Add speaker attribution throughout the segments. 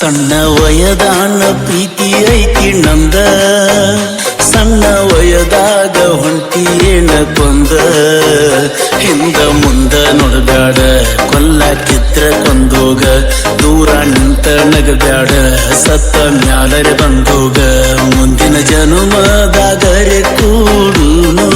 Speaker 1: ಸಣ್ಣ ವಯದಾನ ಪ್ರೀತಿ ಐತಿ ನಂದ, ಸಣ್ಣ ವಯದಾಗ ಹೊಂಟಿಯೇನ ಕೊಂದ. ಹಿಂದ ಮುಂದ ನೋಡಬ್ಯಾಡ, ಕೊಲ್ಲಾಕಿದ್ರ ಕೊಂದೋಗ. ದೂರ ನಿಂತ ನಗಬ್ಯಾಡ, ಸತ್ತ ಮ್ಯಾಲರೆ ಬಂದೋಗ. ಮುಂದಿನ ಜನುಮದಾಗರೆ ಕೂಡುನು.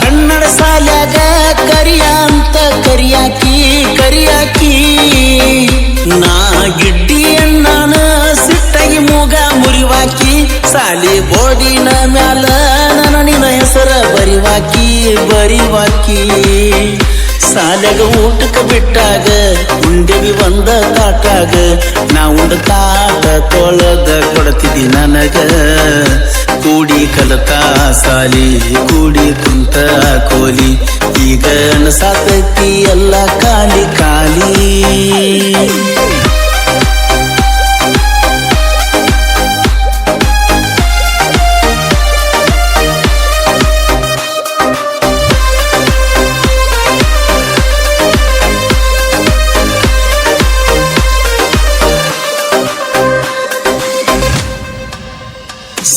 Speaker 1: ಕನ್ನಡ ಸಾಲ್ಯಾಗ ಕರಿಯ ಅಂತ ಕರಿಯಾಕಿ ನಾ ಗಿಡ್ಡಿಯನ್ನಾನ ಸಿಟ್ಟಾಗಿ ಮೂಗ ಮುರಿವಾಕಿ. ಸಾಲಿ ಬೋರ್ಡಿನ ಮ್ಯಾಲ ನನ್ನ ನಿನ್ನ ಹೆಸರ ಬರಿವಾಕಿ. ಸಾಲ್ಯಾಗ ಊಟಕ್ಕೆ ಬಿಟ್ಟಾಗ ಉಂಡೆವಿ ಒಂದ ತಾಟಾಗ. ನಾ ಉಂಡ ತಾಟ ತೊಳೆದ ಕೊಡ್ತಿದ್ದಿ ನನಗ. ಕೂಡಿ ಕಲತ ಸಾಲಿ, ಕೂಡಿ ಕುಂತ ಕೋಲಿ. ಈಗ ಅನಸಾತೈತಿ ಎಲ್ಲ ಖಾಲಿ.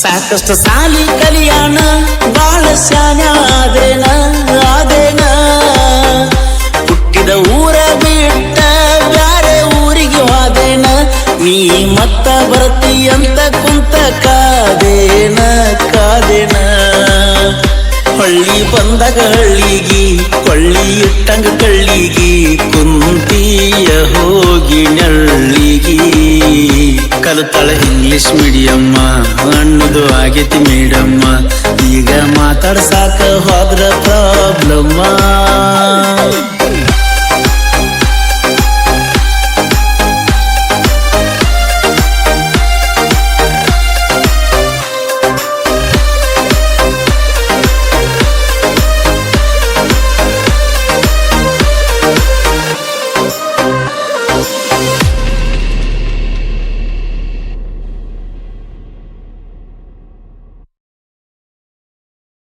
Speaker 1: ಸಾಕಷ್ಟು ಸಾಲಿ ಕಲಿಯಾಣ, ಬಾಳ ಶಾನ್ಯ ಆದೇನ. ಹುಟ್ಟಿದ ಊರ ಬಿಟ್ಟ ಬ್ಯಾರೆ ಊರಿಗೆ ಹೋದೇನ. ನೀ ಮತ್ತ ಬರ್ತಿ ಅಂತ ಕುಂತ ಕಾದೇನ. ಹೊಳ್ಳಿ ಬಂದಾಗ ಹಳ್ಳಿಗಿ, ಕೊಳ್ಳಿ ಇಟ್ಟಂಗ ಕಳ್ಳಿಗಿ. ಕುಂತಿಯ ಹೋಗಿ ನಳ್ಳಿಗಿ. ಕಲಿತಾಳ ಇಂಗ್ಲಿಷ್ ಮೀಡಿಯಮ್ಮ, ಅನ್ನೋದು ಆಗೈತಿ ಮೇಡಮ್ಮ. ಈಗ ಮಾತಾಡ್ಸಾಕ ಹೋದ್ರ ಪ್ರಾಬ್ಲಮ್ಮ.